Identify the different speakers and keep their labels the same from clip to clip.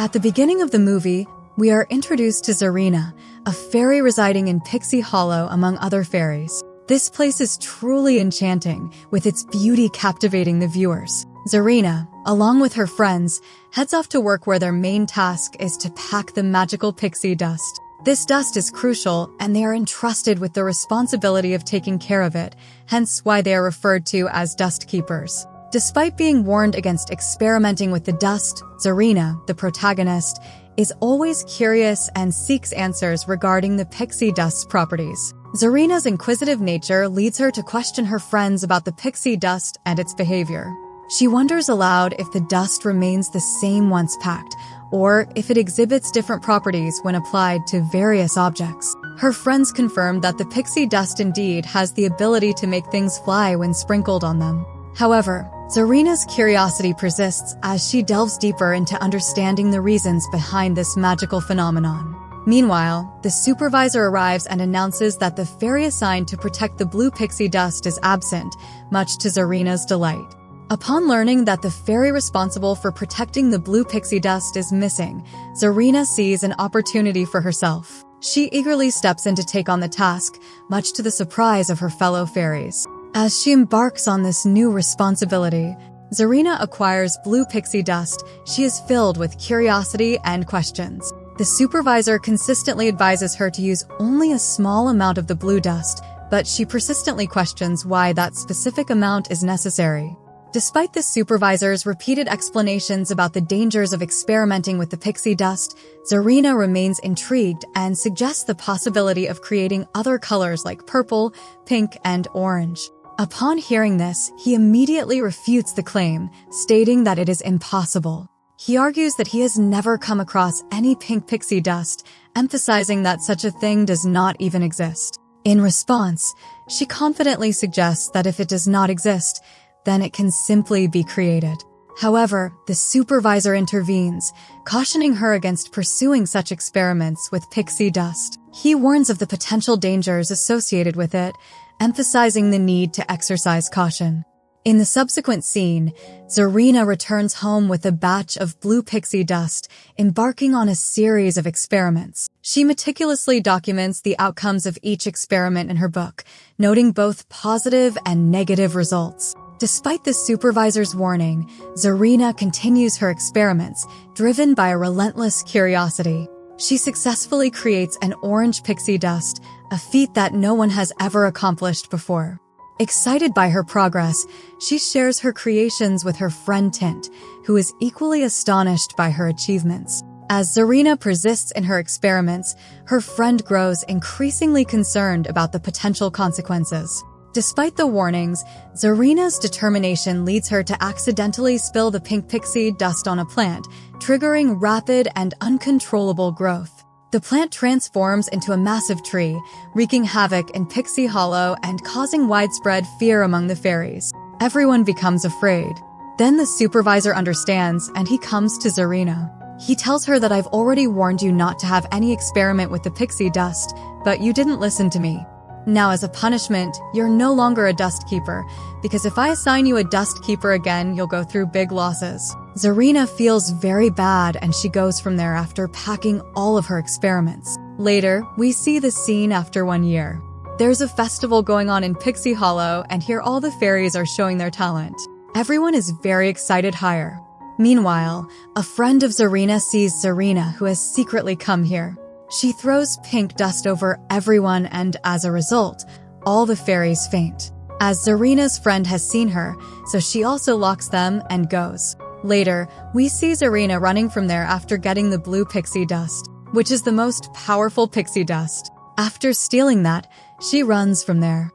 Speaker 1: At the beginning of the movie, we are introduced to Zarena, a fairy residing in Pixie Hollow among other fairies. This place is truly enchanting, with its beauty captivating the viewers. Zarena, along with her friends, heads off to work where their main task is to pack the magical pixie dust. This dust is crucial, and they are entrusted with the responsibility of taking care of it, hence why they are referred to as dust keepers. Despite being warned against experimenting with the dust, Zarena, the protagonist, is always curious and seeks answers regarding the pixie dust's properties. Zarena's inquisitive nature leads her to question her friends about the pixie dust and its behavior. She wonders aloud if the dust remains the same once packed, or if it exhibits different properties when applied to various objects. Her friends confirm that the pixie dust indeed has the ability to make things fly when sprinkled on them. However, Zarena's curiosity persists as she delves deeper into understanding the reasons behind this magical phenomenon. Meanwhile, the supervisor arrives and announces that the fairy assigned to protect the blue pixie dust is absent, much to Zarena's delight. Upon learning that the fairy responsible for protecting the blue pixie dust is missing, Zarena sees an opportunity for herself. She eagerly steps in to take on the task, much to the surprise of her fellow fairies. As she embarks on this new responsibility, Zarena acquires blue pixie dust. She is filled with curiosity and questions. The supervisor consistently advises her to use only a small amount of the blue dust, but she persistently questions why that specific amount is necessary. Despite the supervisor's repeated explanations about the dangers of experimenting with the pixie dust, Zarena remains intrigued and suggests the possibility of creating other colors like purple, pink, and orange. Upon hearing this, he immediately refutes the claim, stating that it is impossible. He argues that he has never come across any pink pixie dust, emphasizing that such a thing does not even exist. In response, she confidently suggests that if it does not exist, then it can simply be created. However, the supervisor intervenes, cautioning her against pursuing such experiments with pixie dust. He warns of the potential dangers associated with it, emphasizing the need to exercise caution. In the subsequent scene, Zarena returns home with a batch of blue pixie dust, embarking on a series of experiments. She meticulously documents the outcomes of each experiment in her book, noting both positive and negative results. Despite the supervisor's warning, Zarena continues her experiments, driven by a relentless curiosity. She successfully creates an orange pixie dust, a feat that no one has ever accomplished before. Excited by her progress, she shares her creations with her friend Tint, who is equally astonished by her achievements. As Zarena persists in her experiments, her friend grows increasingly concerned about the potential consequences. Despite the warnings, Zarena's determination leads her to accidentally spill the pink pixie dust on a plant, triggering rapid and uncontrollable growth. The plant transforms into a massive tree, wreaking havoc in Pixie Hollow and causing widespread fear among the fairies. Everyone becomes afraid. Then the supervisor understands, and he comes to Zarena. He tells her that I've already warned you not to have any experiment with the pixie dust, but you didn't listen to me. Now, as a punishment, you're no longer a dust keeper, because if I assign you a dust keeper again, you'll go through big losses. Zarena feels very bad, and she goes from there after packing all of her experiments. Later, we see the scene after 1 year. There's a festival going on in Pixie Hollow, and here all the fairies are showing their talent. Everyone is very excited here. Meanwhile, a friend of Zarena sees Zarena, who has secretly come here. She throws pink dust over everyone, and as a result, all the fairies faint. As Zarena's friend has seen her, so she also locks them and goes. Later, we see Zarena running from there after getting the blue pixie dust, which is the most powerful pixie dust. After stealing that, she runs from there.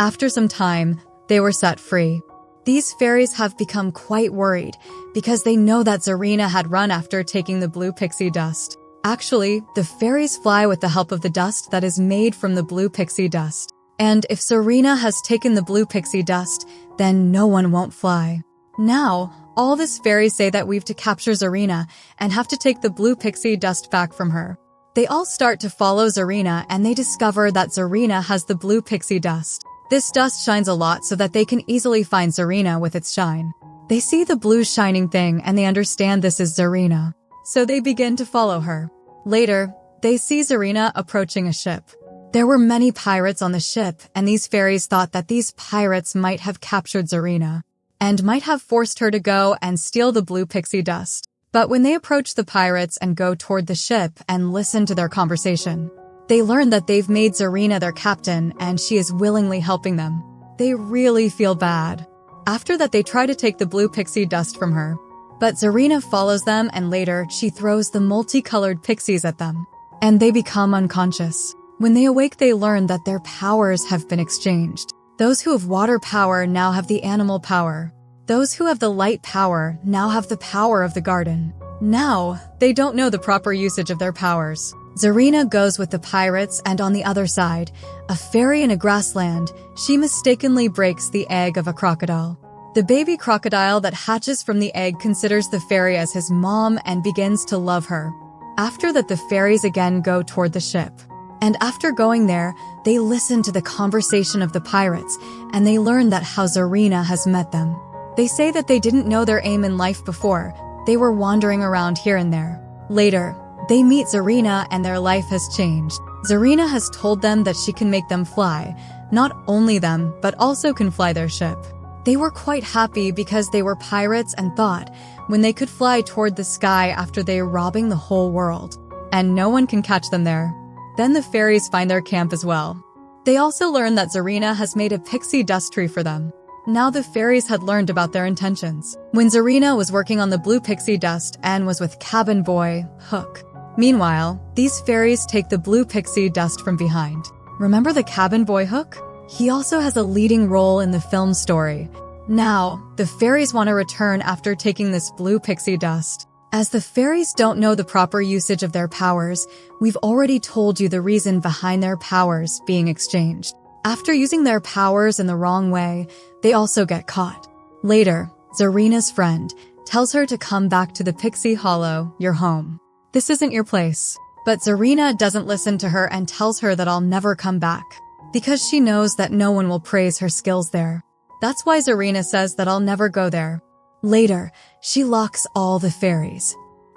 Speaker 1: After some time, they were set free. These fairies have become quite worried because they know that Zarena had run after taking the blue pixie dust. Actually, the fairies fly with the help of the dust that is made from the blue pixie dust. And if Zarena has taken the blue pixie dust, then no one won't fly. Now, all the fairies say that we've to capture Zarena and have to take the blue pixie dust back from her. They all start to follow Zarena, and they discover that Zarena has the blue pixie dust. This dust shines a lot so that they can easily find Zarena with its shine. They see the blue shining thing and they understand this is Zarena. so they begin to follow her. Later, they see Zarena approaching a ship. There were many pirates on the ship, and these fairies thought that these pirates might have captured Zarena and might have forced her to go and steal the blue pixie dust. But when they approach the pirates and go toward the ship and listen to their conversation, they learn that they've made Zarena their captain and she is willingly helping them. They really feel bad. After that, they try to take the blue pixie dust from her. But Zarena follows them, and later she throws the multicolored pixies at them, and they become unconscious. When they awake, they learn that their powers have been exchanged. Those who have water power now have the animal power. Those who have the light power now have the power of the garden. Now, they don't know the proper usage of their powers. Zarena goes with the pirates, and on the other side, a fairy in a grassland, she mistakenly breaks the egg of a crocodile. The baby crocodile that hatches from the egg considers the fairy as his mom and begins to love her. After that, the fairies again go toward the ship. And after going there, they listen to the conversation of the pirates, and they learn that how Zarena has met them. They say that they didn't know their aim in life before. They were wandering around here and there. Later, they meet Zarena and their life has changed. Zarena has told them that she can make them fly. Not only them, but also can fly their ship. They were quite happy because they were pirates and thought when they could fly toward the sky after they are robbing the whole world. And no one can catch them there. Then the fairies find their camp as well. They also learn that Zarena has made a pixie dust tree for them. Now the fairies had learned about their intentions. When Zarena was working on the blue pixie dust and was with cabin boy, Hook. Meanwhile, these fairies take the blue pixie dust from behind. Remember the cabin boy Hook? He also has a leading role in the film story. Now, the fairies want to return after taking this blue pixie dust. As the fairies don't know the proper usage of their powers, we've already told you the reason behind their powers being exchanged. After using their powers in the wrong way, they also get caught. Later, Zarena's friend tells her to come back to the Pixie Hollow, your home. This isn't your place. But Zarena doesn't listen to her and tells her that I'll never come back, because she knows that no one will praise her skills there. That's why Zarena says that I'll never go there. Later, she locks all the fairies.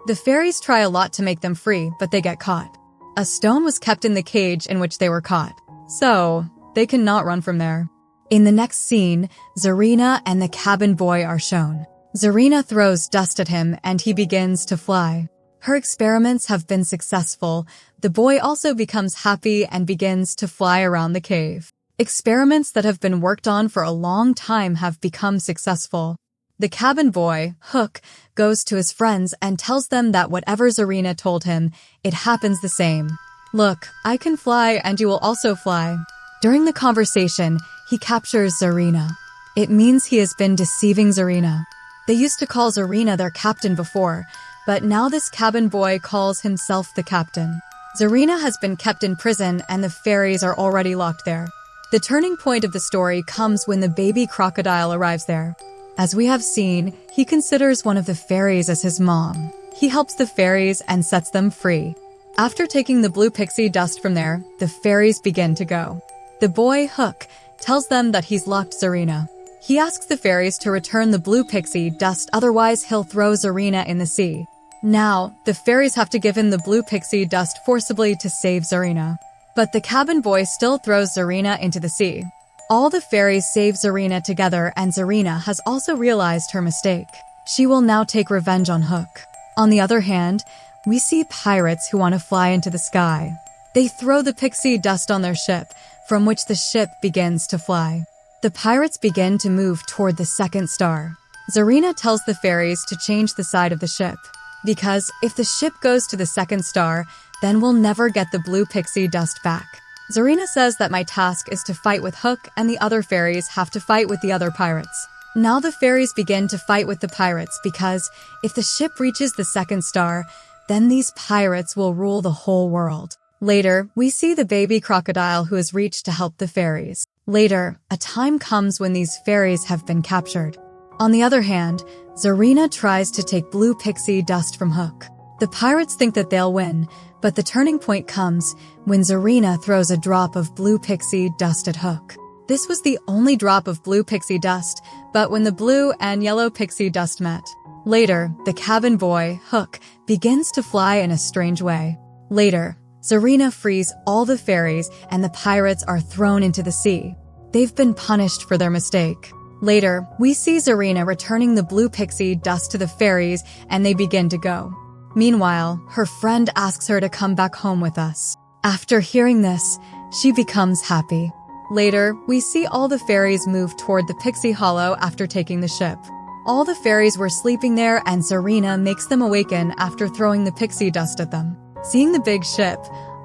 Speaker 1: The fairies try a lot to make them free, but they get caught. A stone was kept in the cage in which they were caught, so they cannot run from there. In the next scene, Zarena and the cabin boy are shown. Zarena throws dust at him and he begins to fly. Her experiments have been successful. The boy also becomes happy and begins to fly around the cave. Experiments that have been worked on for a long time have become successful. The cabin boy, Hook, goes to his friends and tells them that whatever Zarena told him, it happens the same. Look, I can fly and you will also fly. During the conversation, he captures Zarena. It means he has been deceiving Zarena. They used to call Zarena their captain before, but now this cabin boy calls himself the captain. Zarena has been kept in prison and the fairies are already locked there. The turning point of the story comes when the baby crocodile arrives there. As we have seen, he considers one of the fairies as his mom. He helps the fairies and sets them free. After taking the blue pixie dust from there, the fairies begin to go. The boy, Hook, tells them that he's locked Zarena. He asks the fairies to return the blue pixie dust, otherwise he'll throw Zarena in the sea. Now, the fairies have to give him the blue pixie dust forcibly to save Zarena. But the cabin boy still throws Zarena into the sea. All the fairies save Zarena together, and Zarena has also realized her mistake. She will now take revenge on Hook. On the other hand, we see pirates who want to fly into the sky. They throw the pixie dust on their ship, from which the ship begins to fly. The pirates begin to move toward the second star. Zarena tells the fairies to change the side of the ship, because if the ship goes to the second star, then we'll never get the blue pixie dust back. Zarena says that my task is to fight with Hook and the other fairies have to fight with the other pirates. Now the fairies begin to fight with the pirates because if the ship reaches the second star, then these pirates will rule the whole world. Later, we see the baby crocodile who has reached to help the fairies. Later, a time comes when these fairies have been captured. On the other hand, Zarena tries to take blue pixie dust from Hook. The pirates think that they'll win, but the turning point comes when Zarena throws a drop of blue pixie dust at Hook. This was the only drop of blue pixie dust, but when the blue and yellow pixie dust met, Later, the cabin boy, Hook, begins to fly in a strange way. Later, Zarena frees all the fairies and the pirates are thrown into the sea. They've been punished for their mistake. Later, we see Zarena returning the blue pixie dust to the fairies and they begin to go. Meanwhile, her friend asks her to come back home with us. After hearing this, she becomes happy. Later, we see all the fairies move toward the Pixie Hollow after taking the ship. All the fairies were sleeping there and Zarena makes them awaken after throwing the pixie dust at them. Seeing the big ship,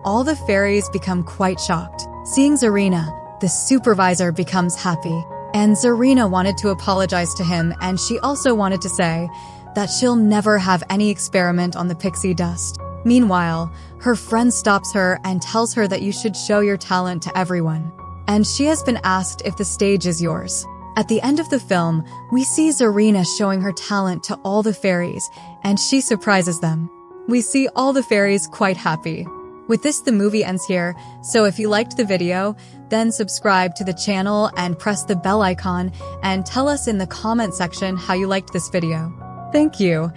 Speaker 1: all the fairies become quite shocked. Seeing Zarena, the supervisor becomes happy. And Zarena wanted to apologize to him and she also wanted to say that she'll never have any experiment on the pixie dust. Meanwhile, her friend stops her and tells her that you should show your talent to everyone. And she has been asked if the stage is yours. At the end of the film, we see Zarena showing her talent to all the fairies, and she surprises them. We see all the fairies quite happy. With this, the movie ends here, so if you liked the video, then subscribe to the channel and press the bell icon and tell us in the comment section how you liked this video. Thank you.